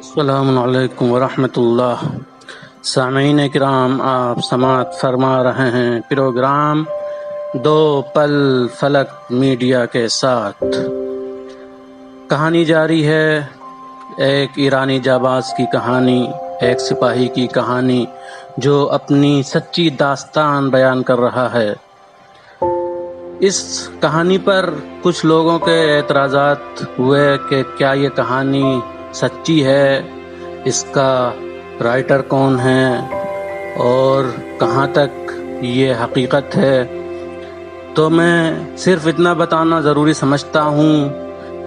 السلام علیکم ورحمۃ اللہ۔ سامعین کرام، آپ سماعت فرما رہے ہیں پروگرام دو پل فلک میڈیا کے ساتھ۔ کہانی جاری ہے، ایک ایرانی جانباز کی کہانی، ایک سپاہی کی کہانی جو اپنی سچی داستان بیان کر رہا ہے۔ اس کہانی پر کچھ لوگوں کے اعتراضات ہوئے کہ کیا یہ کہانی سچی ہے، اس کا رائٹر کون ہے اور کہاں تک یہ حقیقت ہے۔ تو میں صرف اتنا بتانا ضروری سمجھتا ہوں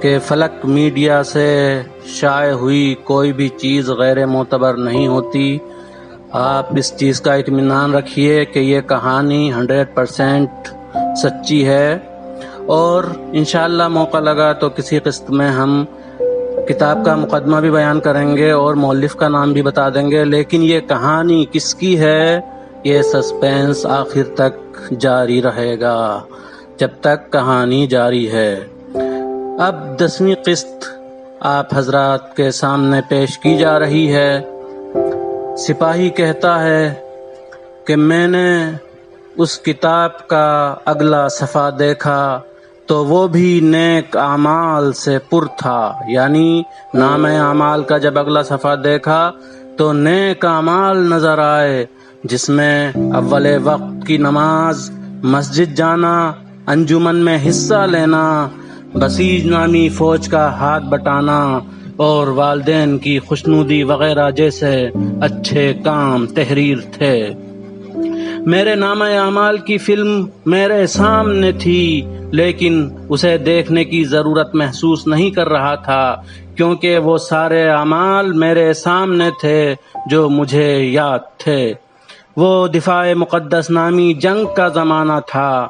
کہ فلک میڈیا سے شائع ہوئی کوئی بھی چیز غیر معتبر نہیں ہوتی۔ آپ اس چیز کا اطمینان رکھیے کہ یہ کہانی 100% سچی ہے، اور انشاءاللہ موقع لگا تو کسی قسط میں ہم کتاب کا مقدمہ بھی بیان کریں گے اور مؤلف کا نام بھی بتا دیں گے، لیکن یہ کہانی کس کی ہے یہ سسپینس آخر تک جاری رہے گا جب تک کہانی جاری ہے۔ اب 10ویں قسط آپ حضرات کے سامنے پیش کی جا رہی ہے۔ سپاہی کہتا ہے کہ میں نے اس کتاب کا اگلا صفحہ دیکھا تو وہ بھی نیک اعمال سے پر تھا، یعنی نام اعمال کا جب اگلا صفحہ دیکھا تو نیک اعمال نظر آئے، جس میں اول وقت کی نماز، مسجد جانا، انجمن میں حصہ لینا، بسیج نامی فوج کا ہاتھ بٹانا اور والدین کی خوشنودی وغیرہ جیسے اچھے کام تحریر تھے۔ میرے نام اعمال کی فلم میرے سامنے تھی، لیکن اسے دیکھنے کی ضرورت محسوس نہیں کر رہا تھا، کیونکہ وہ سارے اعمال میرے سامنے تھے جو مجھے یاد تھے۔ وہ دفاع مقدس نامی جنگ کا زمانہ تھا۔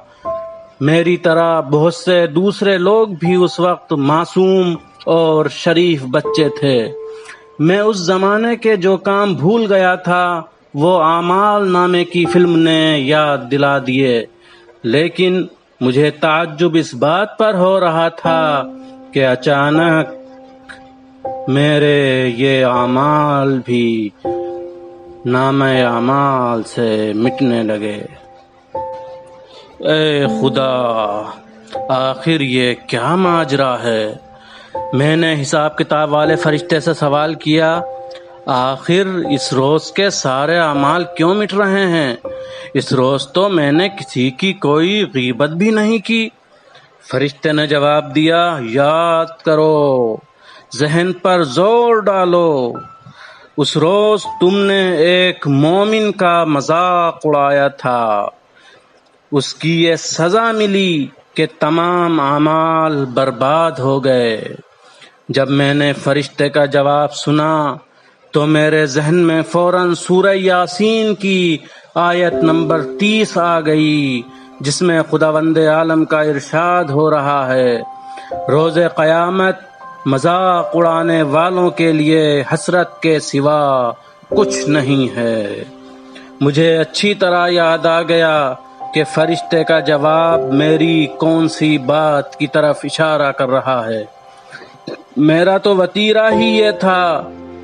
میری طرح بہت سے دوسرے لوگ بھی اس وقت معصوم اور شریف بچے تھے۔ میں اس زمانے کے جو کام بھول گیا تھا وہ اعمال نامے کی فلم نے یاد دلا دیے، لیکن مجھے تعجب اس بات پر ہو رہا تھا کہ اچانک میرے یہ اعمال بھی نام اعمال سے مٹنے لگے۔ اے خدا، آخر یہ کیا ماجرا ہے؟ میں نے حساب کتاب والے فرشتے سے سوال کیا، آخر اس روز کے سارے اعمال کیوں مٹ رہے ہیں؟ اس روز تو میں نے کسی کی کوئی غیبت بھی نہیں کی۔ فرشتے نے جواب دیا، یاد کرو، ذہن پر زور ڈالو، اس روز تم نے ایک مومن کا مذاق اڑایا تھا، اس کی یہ سزا ملی کہ تمام اعمال برباد ہو گئے۔ جب میں نے فرشتے کا جواب سنا تو میرے ذہن میں فوراً سورہ یاسین کی آیت نمبر 30 آ گئی، جس میں خداوند عالم کا ارشاد ہو رہا ہے، روز قیامت مذاق اڑانے والوں کے لیے حسرت کے سوا کچھ نہیں ہے۔ مجھے اچھی طرح یاد آ گیا کہ فرشتے کا جواب میری کون سی بات کی طرف اشارہ کر رہا ہے۔ میرا تو وتیرہ ہی یہ تھا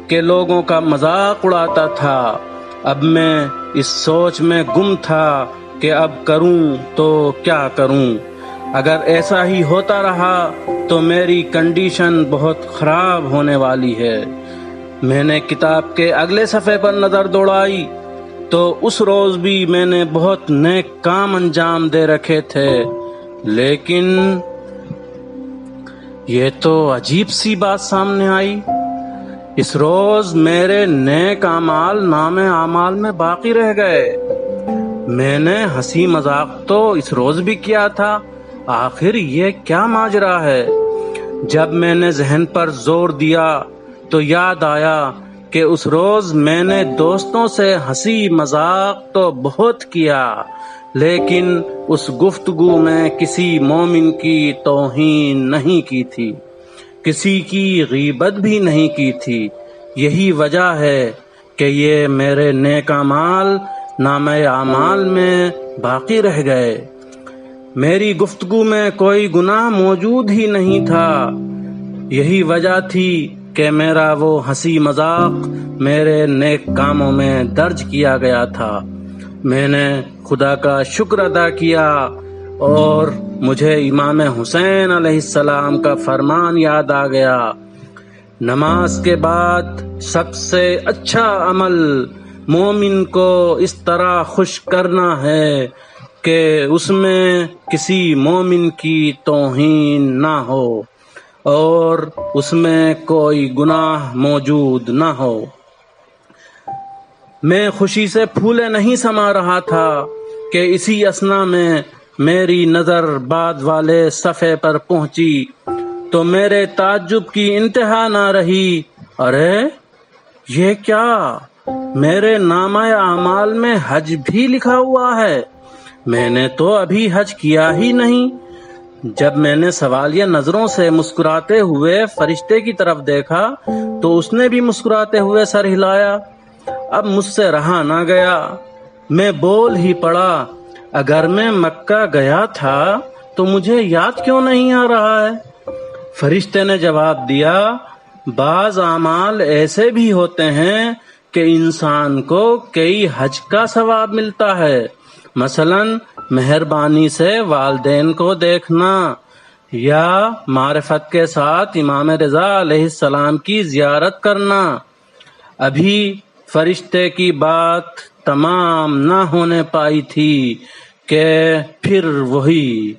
کہ لوگوں کا مذاق اڑاتا تھا۔ اب میں اس سوچ میں گم تھا کہ اب کروں تو کیا کروں۔ اگر ایسا ہی ہوتا رہا تو میری کنڈیشن بہت خراب ہونے والی ہے۔ میں نے کتاب کے اگلے صفحے پر نظر دوڑائی تو اس روز بھی میں نے بہت نیک کام انجام دے رکھے تھے، لیکن یہ تو عجیب سی بات سامنے آئی۔ اس روز میرے نیک اعمال نام اعمال میں باقی رہ گئے۔ میں نے ہنسی مذاق تو اس روز بھی کیا تھا، آخر یہ کیا ماجرا ہے؟ جب میں نے ذہن پر زور دیا تو یاد آیا کہ اس روز میں نے دوستوں سے ہنسی مذاق تو بہت کیا، لیکن اس گفتگو میں کسی مومن کی توہین نہیں کی تھی، کسی کی غیبت بھی نہیں کی تھی۔ یہی وجہ ہے کہ یہ میرے نیک اعمال نام اعمال میں باقی رہ گئے۔ میری گفتگو میں کوئی گناہ موجود ہی نہیں تھا۔ یہی وجہ تھی کہ میرا وہ ہنسی مذاق میرے نیک کاموں میں درج کیا گیا تھا۔ میں نے خدا کا شکر ادا کیا اور مجھے امام حسین علیہ السلام کا فرمان یاد آ گیا، نماز کے بعد سب سے اچھا عمل مومن کو اس طرح خوش کرنا ہے کہ اس میں کسی مومن کی توہین نہ ہو اور اس میں کوئی گناہ موجود نہ ہو۔ میں خوشی سے پھولے نہیں سما رہا تھا کہ اسی اثنا میں میری نظر بعد والے صفحے پر پہنچی تو میرے تعجب کی انتہا نہ رہی۔ ارے یہ کیا؟ میرے نامہ اعمال میں حج بھی لکھا ہوا ہے، میں نے تو ابھی حج کیا ہی نہیں۔ جب میں نے سوالیہ نظروں سے مسکراتے ہوئے فرشتے کی طرف دیکھا تو اس نے بھی مسکراتے ہوئے سر ہلایا۔ اب مجھ سے رہا نہ گیا، میں بول ہی پڑا، اگر میں مکہ گیا تھا تو مجھے یاد کیوں نہیں آ رہا ہے؟ فرشتے نے جواب دیا، بعض اعمال ایسے بھی ہوتے ہیں کہ انسان کو کئی حج کا ثواب ملتا ہے، مثلا مہربانی سے والدین کو دیکھنا یا معرفت کے ساتھ امام رضا علیہ السلام کی زیارت کرنا۔ ابھی فرشتے کی بات تمام نہ ہونے پائی تھی کہ پھر وہی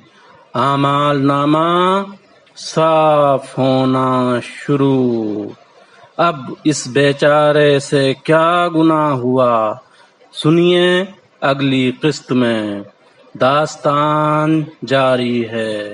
اعمال نامہ صاف ہونا شروع۔ اب اس بیچارے سے کیا گناہ ہوا؟ سنیے اگلی قسط میں، داستان جاری ہے۔